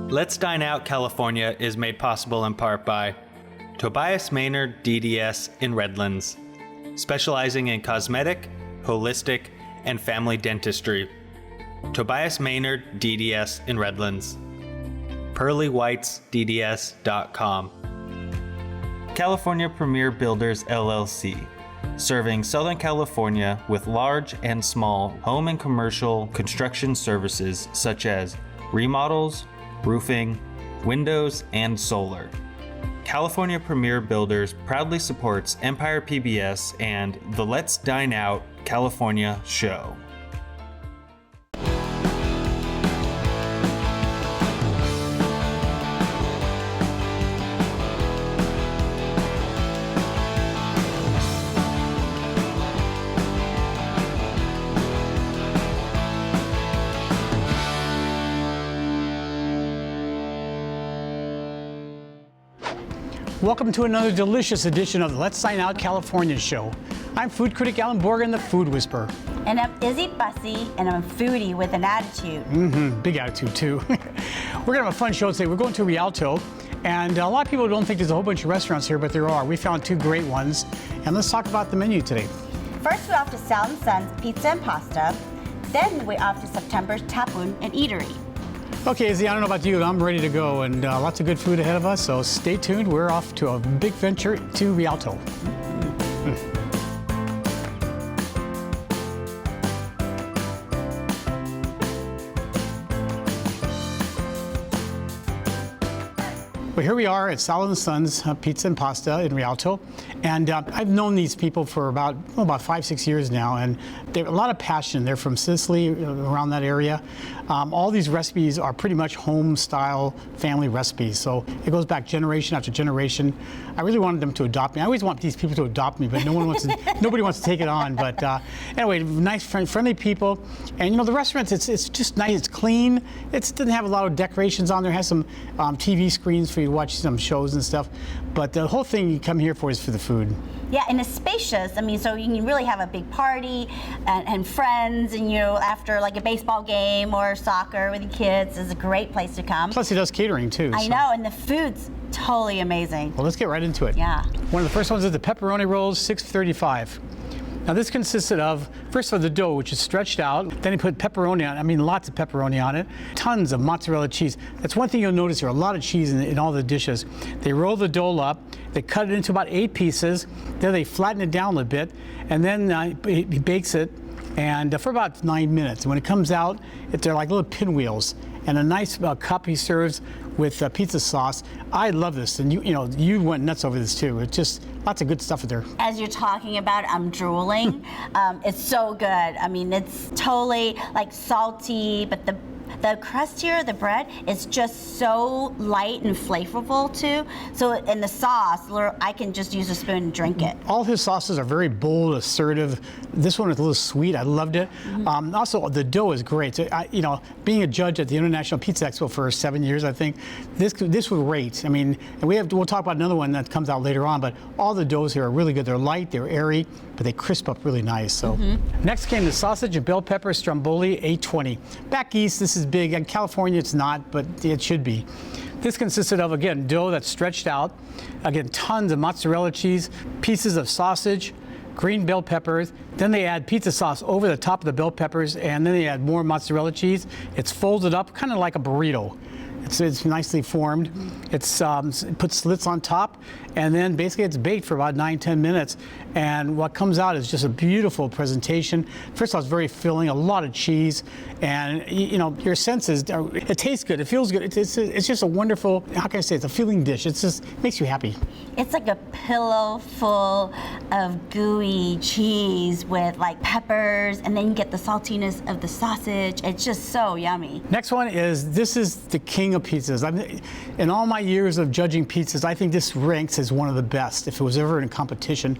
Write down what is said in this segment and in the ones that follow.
Let's Dine Out California is made possible in part by Tobias Maynard DDS in Redlands, specializing in cosmetic, holistic, and family dentistry. Tobias Maynard DDS in Redlands. PearlyWhitesDDS.com. California Premier Builders LLC, serving Southern California with large and small home and commercial construction services such as remodels, roofing, windows, and solar. California Premier Builders proudly supports Empire PBS and the Let's Dine Out California show. Welcome to another delicious edition of the Let's Dine Out California show. I'm food critic Alan Borgen, the Food Whisperer. And I'm Izzy Bussey, and I'm a foodie with an attitude. Big attitude too. We're gonna have a fun show today. We're going to Rialto, and a lot of people don't think there's a whole bunch of restaurants here, but there are. We found two great ones, and let's talk about the menu today. First, we're off to Sal Sons Pizza and Pasta. Then we're off to Septembers Tap Room and Eatery. Okay, Izzy, I don't know about you, but I'm ready to go, and lots of good food ahead of us, so stay tuned. We're off to a big venture to Rialto. Well, here we are at Sal Sons Pizza and Pasta in Rialto, and I've known these people for about 5-6 years now, and they have a lot of passion. They're from Sicily, around that area. All these recipes are pretty much home-style family recipes, so it goes back generation after generation. I really wanted them to adopt me. I always want these people to adopt me, but nobody wants to take it on. But anyway, nice, friendly people, and you know the restaurant. It's just nice. It's clean. It doesn't have a lot of decorations on there. It has some TV screens for you to watch some shows and stuff. But the whole thing you come here for is for the food. Yeah, and it's spacious. I mean, so you can really have a big party and friends, and you know, after like a baseball game or soccer with the kids, is a great place to come. Plus, he does catering too. I know, and the food's totally amazing. Well, let's get right into it. Yeah. One of the first ones is the pepperoni rolls, $6.35. Now this consisted of, first of all, the dough, which is stretched out. Then he put pepperoni on it. I mean, lots of pepperoni on it. Tons of mozzarella cheese. That's one thing you'll notice here, a lot of cheese in all the dishes. They roll the dough up. They cut it into about 8 pieces. Then they flatten it down a bit. And then he bakes it and for about 9 minutes. And when it comes out, they're like little pinwheels. And a nice cup he serves with pizza sauce. I love this, and you went nuts over this too. It's just lots of good stuff in there. As you're talking about it, I'm drooling. It's so good. I mean, it's totally like salty, but the crust here, the bread, is just so light and flavorful too. So in the sauce, I can just use a spoon and drink it. All his sauces are very bold, assertive. This one is a little sweet. I loved it. Also, the dough is great. So, being a judge at the International Pizza Expo for 7 years, I think this was great. I mean, and we'll talk about another one that comes out later on. But all the doughs here are really good. They're light, they're airy, but they crisp up really nice. So next came the sausage and bell pepper stromboli, $8.20. Back east, this is big. In California, it's not, but it should be. This consisted of, again, dough that's stretched out. Again, tons of mozzarella cheese, pieces of sausage, green bell peppers. Then they add pizza sauce over the top of the bell peppers, and then they add more mozzarella cheese. It's folded up, kind of like a burrito. It's nicely formed. It's put slits on top, and then basically it's baked for about 9-10 minutes. And what comes out is just a beautiful presentation. First of all, it's very filling, a lot of cheese, and your senses. It tastes good. It feels good. It's just a wonderful. How can I say? It's a filling dish. It just makes you happy. It's like a pillow full of gooey cheese with like peppers, and then you get the saltiness of the sausage. It's just so yummy. Next one is, this is the king of pizzas. In all my years of judging pizzas, I think this ranks as one of the best. If it was ever in a competition,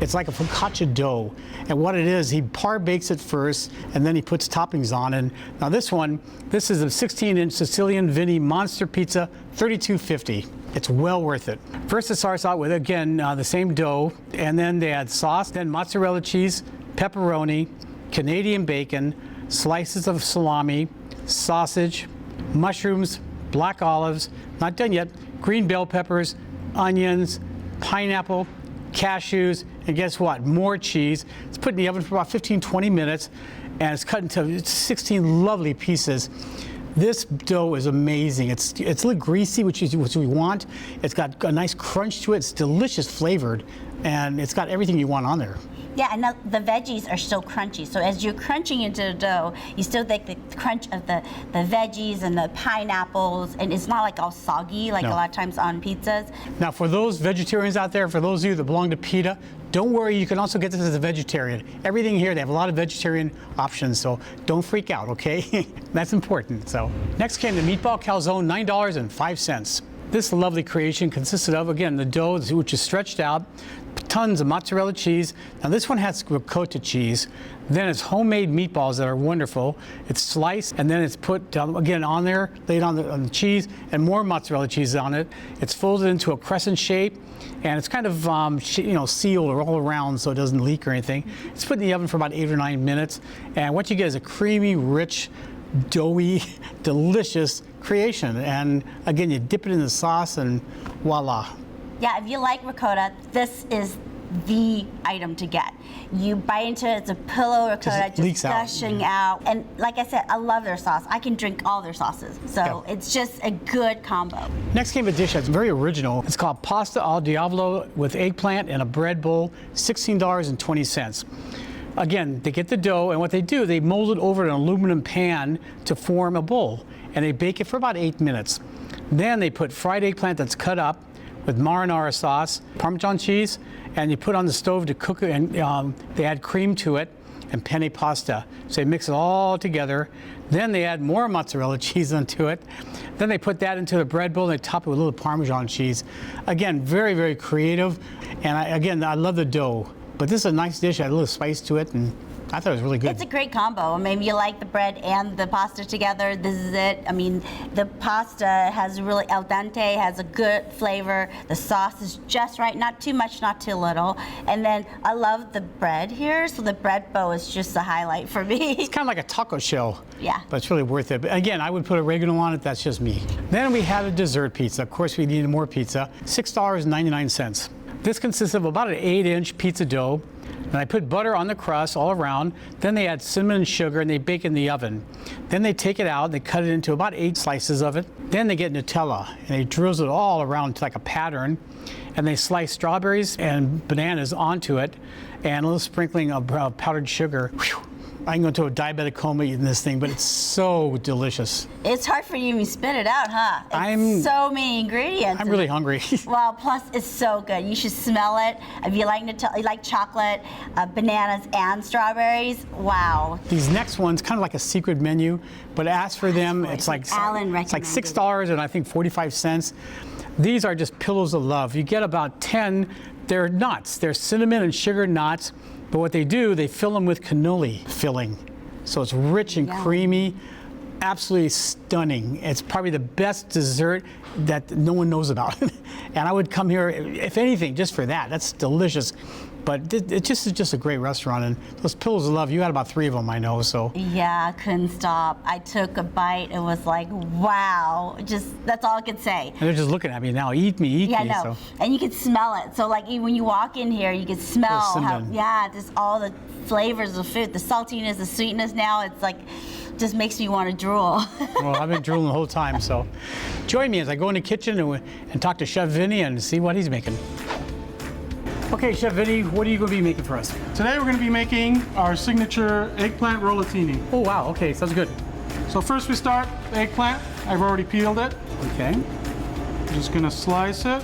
it's like a focaccia dough. And what it is, he par bakes it first, and then he puts toppings on. And now this is a 16-inch Sicilian Vinny Monster Pizza, $32.50. It's well worth it. First it starts out with, again, the same dough, and then they add sauce, then mozzarella cheese, pepperoni, Canadian bacon, slices of salami, sausage, mushrooms, black olives, not done yet, green bell peppers, onions, pineapple, cashews, and guess what? More cheese. It's put in the oven for about 15-20 minutes, and it's cut into 16 lovely pieces. This dough is amazing. It's a little greasy, which we want. It's got a nice crunch to it. It's delicious flavored, and it's got everything you want on there. Yeah, and the veggies are still crunchy. So as you're crunching into the dough, you still get the crunch of the veggies and the pineapples, and it's not like all soggy like a lot of times on pizzas. Now, for those vegetarians out there, for those of you that belong to PETA, don't worry, you can also get this as a vegetarian. Everything here, they have a lot of vegetarian options, so don't freak out, okay? That's important. So next came the meatball calzone, $9.05. This lovely creation consisted of, again, the dough, which is stretched out, tons of mozzarella cheese. Now this one has ricotta cheese. Then it's homemade meatballs that are wonderful. It's sliced and then it's put again on there, laid on the cheese, and more mozzarella cheese on it. It's folded into a crescent shape, and it's kind of sealed all around so it doesn't leak or anything. It's put in the oven for about 8 or 9 minutes, and what you get is a creamy, rich, doughy, delicious creation. And again, you dip it in the sauce, and voila. Yeah, if you like ricotta, this is the item to get. You bite into it, it's a pillow ricotta just gushing out. And like I said, I love their sauce. I can drink all their sauces. So it's just a good combo. Next came a dish that's very original. It's called pasta al diavolo with eggplant in a bread bowl, $16.20. Again, they get the dough, and what they do, they mold it over an aluminum pan to form a bowl, and they bake it for about 8 minutes. Then they put fried eggplant that's cut up with marinara sauce, Parmesan cheese, and you put on the stove to cook it, and they add cream to it and penne pasta. So they mix it all together. Then they add more mozzarella cheese onto it. Then they put that into the bread bowl, and they top it with a little Parmesan cheese. Again, very, very creative. And I love the dough. But this is a nice dish, had a little spice to it, and I thought it was really good. It's a great combo. I mean, you like the bread and the pasta together, this is it. I mean, the pasta has really al dente, has a good flavor. The sauce is just right, not too much, not too little. And then I love the bread here, so the bread bowl is just a highlight for me. It's kind of like a taco shell. Yeah. But it's really worth it. But again, I would put oregano on it, that's just me. Then we had a dessert pizza. Of course, we needed more pizza, $6.99. This consists of about an 8-inch pizza dough, and I put butter on the crust all around. Then they add cinnamon and sugar, and they bake in the oven. Then they take it out, they cut it into about 8 slices of it. Then they get Nutella, and they drizzle it all around to like a pattern, and they slice strawberries and bananas onto it, and a little sprinkling of powdered sugar. Whew. I can go into a diabetic coma eating this thing, but it's so delicious. It's hard for you to spit it out, huh? It's so many ingredients. I'm really hungry. Well, plus it's so good. You should smell it. If you like you like chocolate, bananas, and strawberries, wow. These next ones, kind of like a secret menu, but ask for them. It's like $6 and I think 45 cents. These are just pillows of love. You get about 10. They're nuts. They're cinnamon and sugar nuts. But what they do, they fill them with cannoli filling. So it's rich and creamy, absolutely stunning. It's probably the best dessert that no one knows about. And I would come here, if anything, just for that. That's delicious. But it just is just a great restaurant. And those pillows of love, you had about 3 of them, I know, so. Yeah, I couldn't stop. I took a bite. It was like, wow. Just, that's all I could say. And they're just looking at me now. Eat me, eat me. Yeah, no. So. And you could smell it. So like when you walk in here, you could smell how, just all the flavors of food, the saltiness, the sweetness now, it's like, just makes me want to drool. Well, I've been drooling the whole time, so. Join me as I go in the kitchen and talk to Chef Vinny and see what he's making. Okay, Chef Vinny, what are you going to be making for us? Today we're going to be making our signature eggplant rollatini. Oh, wow, okay, sounds good. So first we start the eggplant. I've already peeled it. Okay. I'm just going to slice it.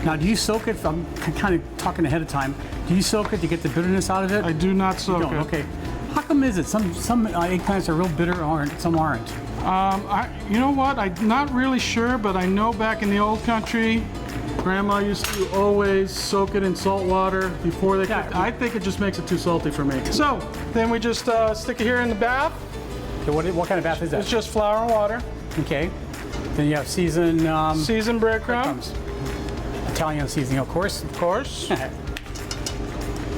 Now, do you soak it? I'm kind of talking ahead of time. Do you soak it to get the bitterness out of it? I do not soak it. Okay. How come is it? Some eggplants are real bitter, some aren't. You know what? I'm not really sure, but I know back in the old country, Grandma used to always soak it in salt water before they cooked. I think it just makes it too salty for me. So then we just stick it here in the bath. Okay, what kind of bath is that? It's just flour and water. Okay. Then you have seasoned breadcrumbs. Italian seasoning, of course. Of course.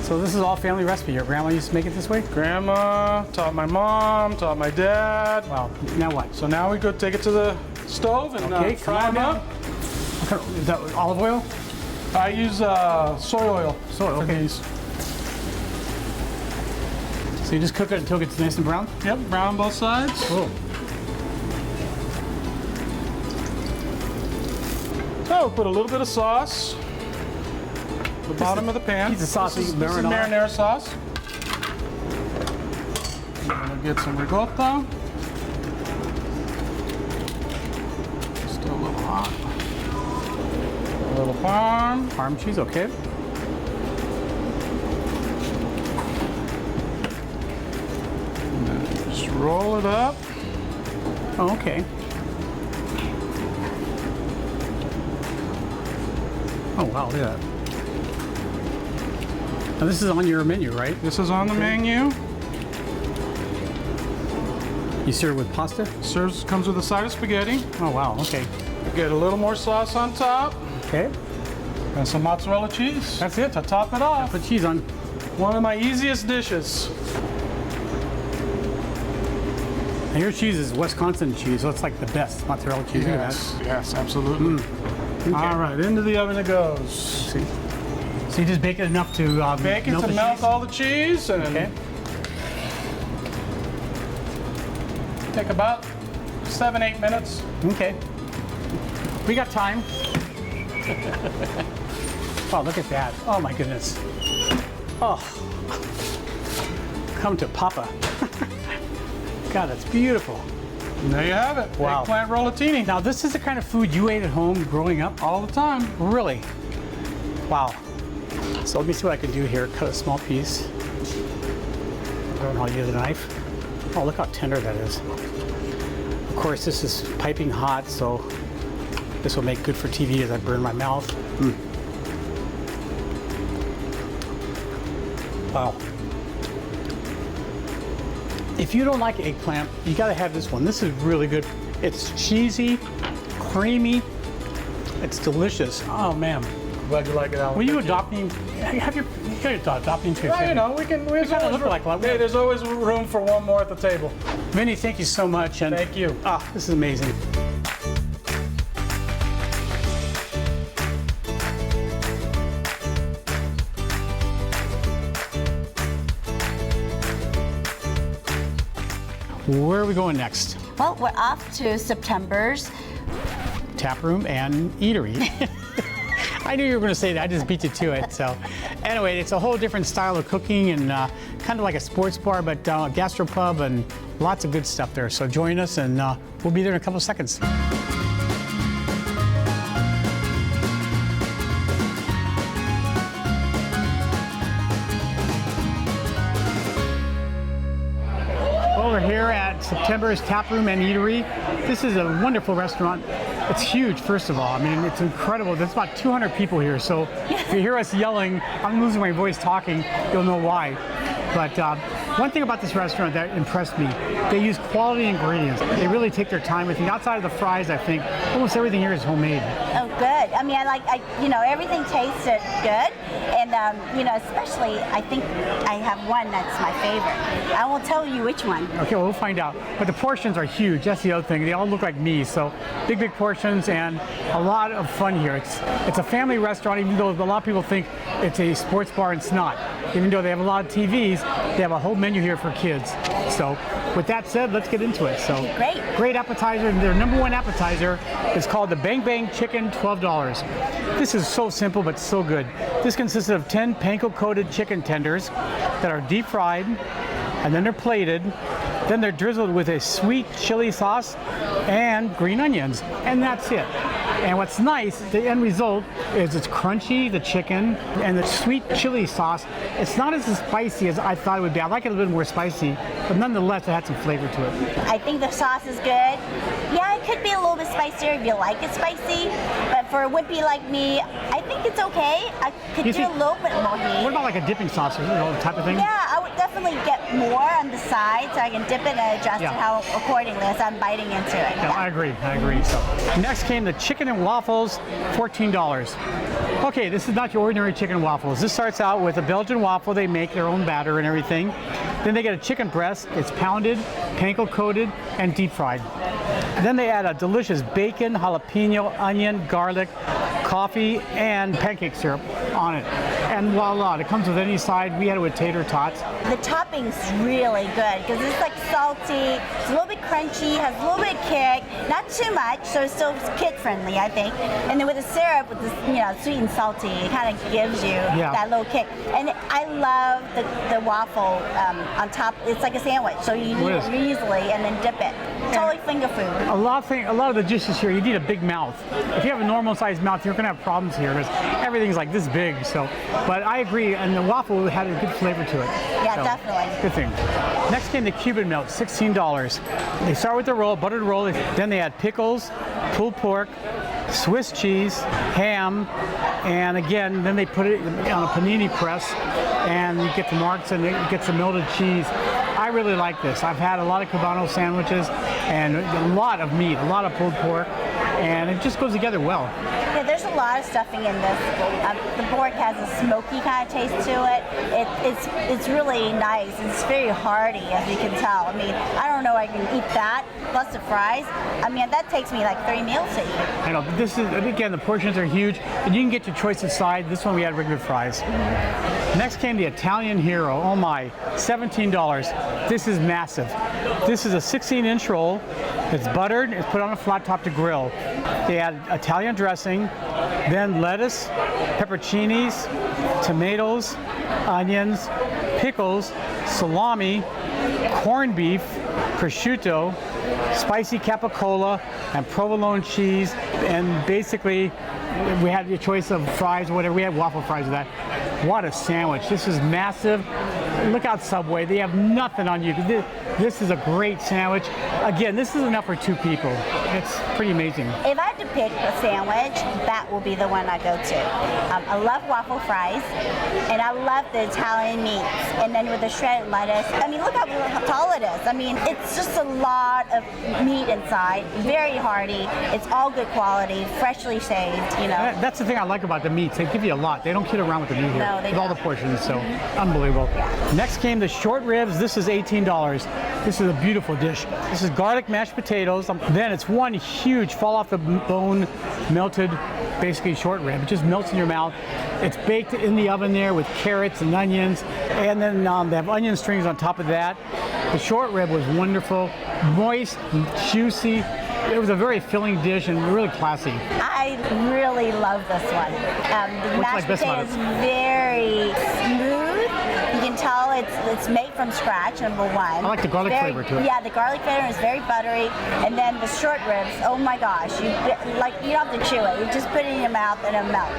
So this is all family recipe. Your grandma used to make it this way? Grandma taught my mom, taught my dad. Wow. Now what? So now we go take it to the stove and fry them up. Is that olive oil? I use soy oil for these. So you just cook it until it gets nice and brown? Yep, brown both sides. Cool. So we'll put a little bit of sauce at the bottom of the pan. Piece of sauce. This is marinara sauce. I'm gonna get some ricotta. Still a little hot. A little parm. Parm cheese, okay. And then just roll it up. Oh, okay. Oh, wow, look at that. Now this is on your menu, right? This is on the menu. You serve it with pasta? Comes with a side of spaghetti. Oh, wow, okay. Get a little more sauce on top. Okay. And some mozzarella cheese. That's it. To top it off. Put cheese on. One of my easiest dishes. And your cheese is Wisconsin cheese, so it's like the best mozzarella cheese. Look at that. Yes, absolutely. Okay. All right, into the oven it goes. See. So you just bake it enough to Bake it melt to the melt cheese? all the cheese and Okay. take about 7-8 minutes. Okay. We got time. Oh, look at that. Oh my goodness. Oh. Come to Papa. God, that's beautiful. And there you have it. Wow. Eggplant rollatini. Now, this is the kind of food you ate at home growing up? All the time. Really? Wow. So let me see what I can do here. Cut a small piece. I don't know how to use a knife. Oh, look how tender that is. Of course, this is piping hot, so this will make good for TV as I burn my mouth. Wow. If you don't like eggplant, you gotta have this one. This is really good. It's cheesy, creamy. It's delicious. Oh man. Glad you like it, Alan. Will you adopt me? You gotta adopt me into your Well, family. you know, we can kinda look like hey, there's always room for one more at the table. Vinny, thank you so much. And Thank you. this is amazing. Where are we going next? Well, we're off to Septembers. Tap room and eatery. I knew you were going to say that. I just beat you to it. So, anyway, it's a whole different style of cooking and kind of like a sports bar, but gastropub and lots of good stuff there. So join us, and we'll be there in a couple of seconds. Over here at September's Tap Room and Eatery. This is a wonderful restaurant. It's huge, first of all. I mean, it's incredible. There's about 200 people here. So if you hear us yelling, I'm losing my voice talking, you'll know why. But one thing about this restaurant that impressed me, they use quality ingredients. They really take their time with it. Outside of the fries, I think almost everything here is homemade. Oh, good. I mean, everything tasted good. And, especially, I think I have one that's my favorite. I won't tell you which one. Okay, well, we'll find out. But the portions are huge. That's the other thing. They all look like me. So big portions and a lot of fun here. It's a family restaurant, even though a lot of people think it's a sports bar, and it's not. Even though they have a lot of TVs, they have a whole menu here for kids. So with that said, let's get into it. So great appetizer. Their number one appetizer is called the Bang Bang Chicken, $12. This is so simple but so good. This consists of 10 panko-coated chicken tenders that are deep fried, and then they're plated. Then they're drizzled with a sweet chili sauce and green onions, and that's it. And what's nice, the end result is it's crunchy, the chicken, and the sweet chili sauce. It's not as spicy as I thought it would be. I like it a little bit more spicy, but nonetheless, it had some flavor to it. I think the sauce is good. Yeah, it could be a little bit spicier if you like it spicy, but for a wimpy like me, I think it's okay. I could do a little bit more heat. What about like a dipping sauce or type of thing? Yeah, I would definitely definitely get more on the side so I can dip it and adjust it how accordingly as I'm biting into it. Yeah, I agree. So next came the chicken and waffles, $14. Okay, this is not your ordinary chicken and waffles. This starts out with a Belgian waffle. They make their own batter and everything. Then they get a chicken breast. It's pounded, panko coated, and deep fried. Then they add a delicious bacon, jalapeno, onion, garlic, coffee, and pancake syrup on it. And voila, it comes with any side. We had it with tater tots. The topping's really good because it's like salty, it's a little bit crunchy, has a little bit of kick, not too much, so it's still kid friendly, I think. And then with the syrup, with this, sweet and salty, it kind of gives you that little kick. And I love the waffle on top. It's like a sandwich, so you eat it easily and then dip it. Totally finger food. A lot of the dishes here, you need a big mouth. If you have a normal sized mouth, you're gonna have problems here because everything's like this big. So, but I agree, and the waffle had a good flavor to it. Yeah, so, definitely. Good thing. Next came the Cuban milk, $16. They start with the roll, buttered roll. Then they add pickles, pulled pork, Swiss cheese, ham, and again, then they put it on a panini press, and you get the marks and it gets the melted cheese. I really like this. I've had a lot of Cubano sandwiches and a lot of meat, a lot of pulled pork, and it just goes together well. Yeah, there's a lot of stuffing in this. The pork has a smoky kind of taste to it. It's really nice. It's very hearty, as you can tell. I mean, I don't know I can eat that, plus the fries. I mean, that takes me like 3 meals to eat. I know, but this is, again, the portions are huge, and you can get your choice of side. This one we had regular fries. Next came the Italian Hero. Oh my, $17. This is massive. This is a 16-inch roll. It's buttered. It's put on a flat top to grill. They add Italian dressing, then lettuce, pepperoncinis, tomatoes, onions, pickles, salami, corned beef, prosciutto, spicy capicola, and provolone cheese. And basically, we had the choice of fries or whatever. We had waffle fries with that. What a sandwich. This is massive. Look out, Subway. They have nothing on you. This is a great sandwich. Again, this is enough for 2 people. It's pretty amazing. If I had to pick a sandwich, that will be the one I go to. I love waffle fries, and I love the Italian meats. And then with the shredded lettuce, I mean, look how tall it is. I mean, it's just a lot of meat inside, very hearty. It's all good quality, freshly shaved, That's the thing I like about the meats. They give you a lot. They don't kid around with the meat here. No, they with all don't. the portions, so unbelievable. Yeah. Next came the short ribs. This is $18. This is a beautiful dish. This is garlic mashed potatoes. Then it's one huge fall off the bone melted, basically short rib. It just melts in your mouth. It's baked in the oven there with carrots and onions, and then they have onion strings on top of that. The short rib was wonderful, moist, juicy. It was a very filling dish and really classy. I really love this one. The mashed potato is very smooth. You can tell it's made from scratch, number one. I like the garlic flavor to it. Yeah, the garlic flavor is very buttery. And then the short ribs, oh my gosh, you don't have to chew it. You just put it in your mouth and it melts.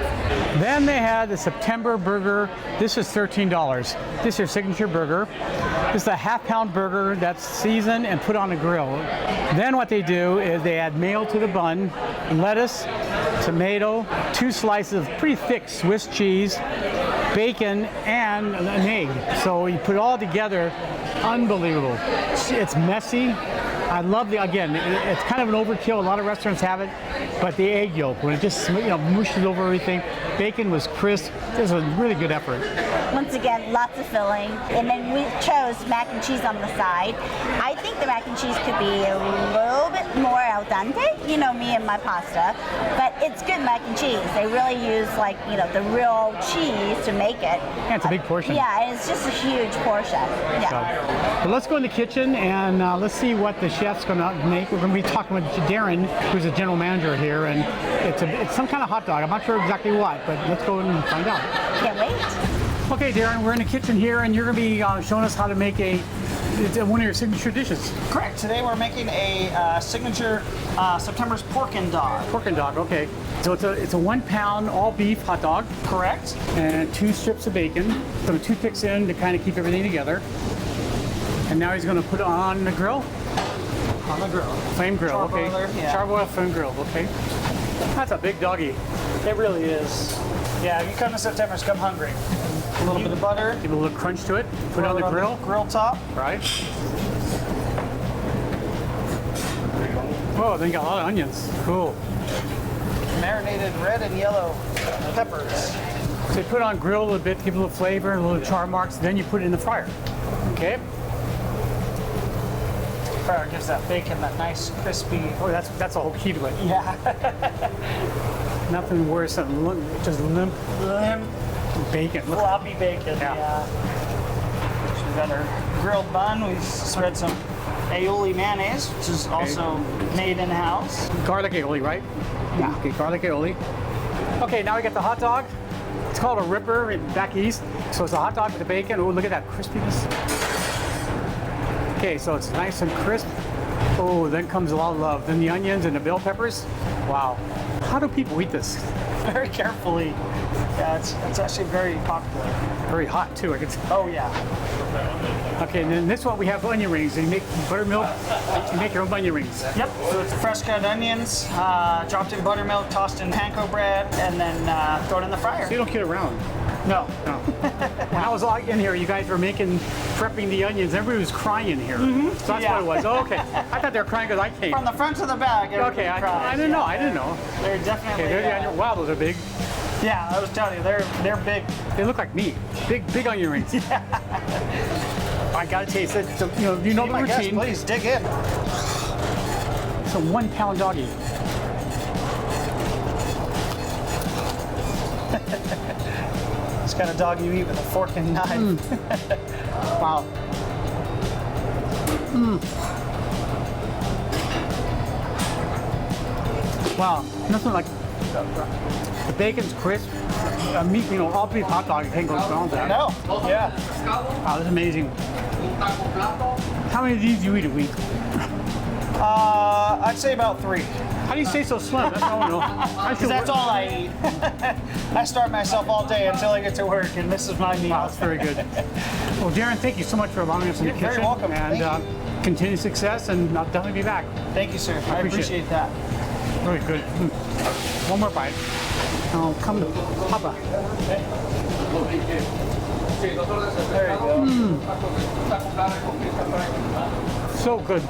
Then they had the September burger. This is $13. This is your signature burger. This is a half-pound burger that's seasoned and put on a grill. Then what they do is they add mayo to the bun, lettuce, tomato, 2 slices of pretty thick Swiss cheese, bacon, and an egg. So you put it all together, unbelievable. It's messy. I love again, it's kind of an overkill. A lot of restaurants have it, but the egg yolk, when it just mushes over everything, bacon was crisp. It was a really good effort. Once again, lots of filling. And then we chose mac and cheese on the side. I think the mac and cheese could be a little bit more al dente, me and my pasta, but it's good mac and cheese. They really use the real cheese to make it. Yeah, it's a big portion. Yeah, and it's just a huge portion. Yeah. So let's go in the kitchen and let's see what the chef's going to make. We're going to be talking with Darren, who's the general manager here, and it's some kind of hot dog. I'm not sure exactly what, but let's go and find out. Can't wait. Okay, Darren, we're in the kitchen here, and you're going to be showing us how to make one of your signature dishes. Correct. Today we're making a signature September's pork and dog. Pork and dog, okay. So it's a 1 pound all beef hot dog. Correct. And 2 strips of bacon. Some toothpicks in to kind of keep everything together. And now he's going to put it on the grill. On the grill. Flame grill, okay. Charbroiler, yeah. Charbroiler flame grill, okay. That's a big doggy. It really is. Yeah, you come to September's, come hungry. A little bit of butter. Give it a little crunch to it. Put it on the grill. Grill top. Right. Oh, then you got a lot of onions. Cool. Marinated red and yellow peppers. So you put it on grill a little bit to give it a little flavor and a little char marks. Then you put it in the fryer. Okay. Fryer gives that bacon that nice crispy. Oh, that's the whole key to it. Yeah. Nothing worse than just limp bacon. Floppy bacon. Yeah. So we got our grilled bun. We spread some aioli mayonnaise, which is also made in house. Garlic aioli, right? Yeah. Okay, garlic aioli. Okay, now we got the hot dog. It's called a ripper back east. So it's a hot dog with the bacon. Oh, look at that crispiness. Okay, so it's nice and crisp. Oh, then comes a lot of love. Then the onions and the bell peppers. Wow. How do people eat this? Very carefully. Yeah, it's actually very popular. Very hot too. Oh yeah. Okay, and then this one we have onion rings. And you make buttermilk. You make your own onion rings. Yep. So it's fresh cut onions, dropped in buttermilk, tossed in panko bread, and then thrown in the fryer. So you don't kid around. No. No. When I was in here, you guys were prepping the onions. Everybody was crying in here. So that's what it was. Oh, okay. I thought they were crying because I came. From the front to the back. Okay, I didn't know. I didn't know. They're definitely. Okay, there's the onion. Wow, those are big. Yeah, I was telling you, they're big. They look like meat. Big onion rings. Yeah. I gotta taste it. So, you know the routine. Please dig in. It's a 1 pound doggy. This kind of dog you eat with a fork and knife. Wow. Wow, nothing like the bacon's crisp. Meat, all beef hot dog can't go wrong with that. No. Yeah. Wow, this is amazing. How many of these do you eat a week? I'd say about 3. How do you stay so slim? That's all I know. Because that's all I eat. I starve myself all day until I get to work, and this is my meal. Wow, that's very good. Well, Darren, thank you so much for allowing us in the kitchen. You're very welcome. And continued success, and I'll definitely be back. Thank you, sir. I appreciate that. Really good. One more bite. I'll come to Papa. There you go. So good.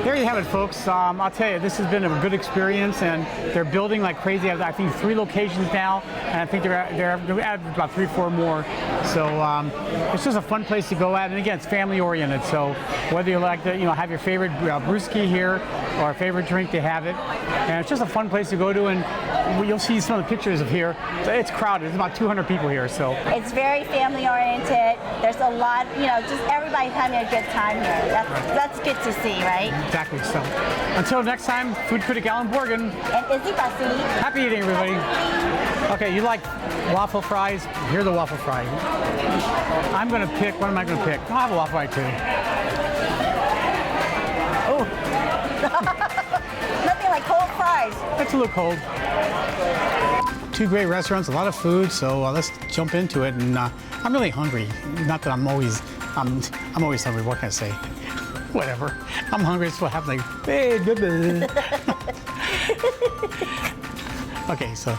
There you have it, folks. I'll tell you, this has been a good experience, and they're building like crazy. I think 3 locations now, and I think they're adding about 3 or 4 more. So it's just a fun place to go at, and again, it's family oriented. So whether you like to, have your favorite brewski here or a favorite drink, they have it, and it's just a fun place to go to. And you'll see some of the pictures of here. It's crowded. There's about 200 people here. So It's very family oriented. There's a lot, just everybody's having a good time here. That's good to see, right? exactly. So until next time, food critic Alan Borgen. And Izzy Bussy. Happy eating, everybody. Okay, you like waffle fries? Here are the waffle fries. I'm gonna pick. What am I gonna pick? I'll have a waffle fry too. Oh, Nothing like cold fries. that's a little cold. 2 great restaurants, a lot of food. So let's jump into it. And I'm really hungry. Not that I'm always hungry. What can I say? Whatever. I'm hungry. That's what happened. Like, hey, okay, so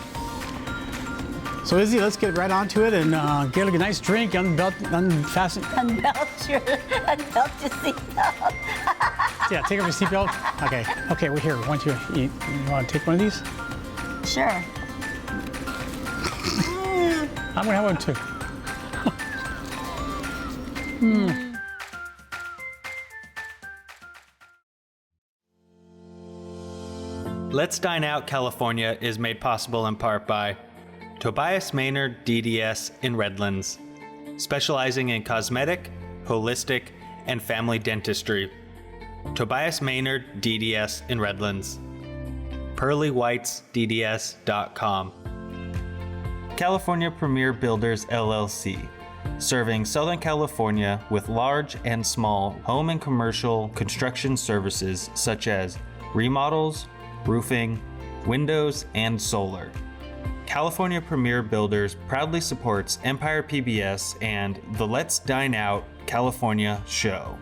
Izzy, let's get right onto it and get a nice drink, unfasten. Unbelt your seatbelt. Yeah, take off your seatbelt. Okay, we're here. You want to take one of these? Sure. I'm gonna have one too. Let's Dine Out California is made possible in part by Tobias Maynard DDS in Redlands, specializing in cosmetic, holistic, and family dentistry. Tobias Maynard DDS in Redlands. PearlyWhitesDDS.com. California Premier Builders LLC, serving Southern California with large and small home and commercial construction services such as remodels, roofing, windows, and solar. California Premier Builders proudly supports Empire PBS and the Let's Dine Out California show.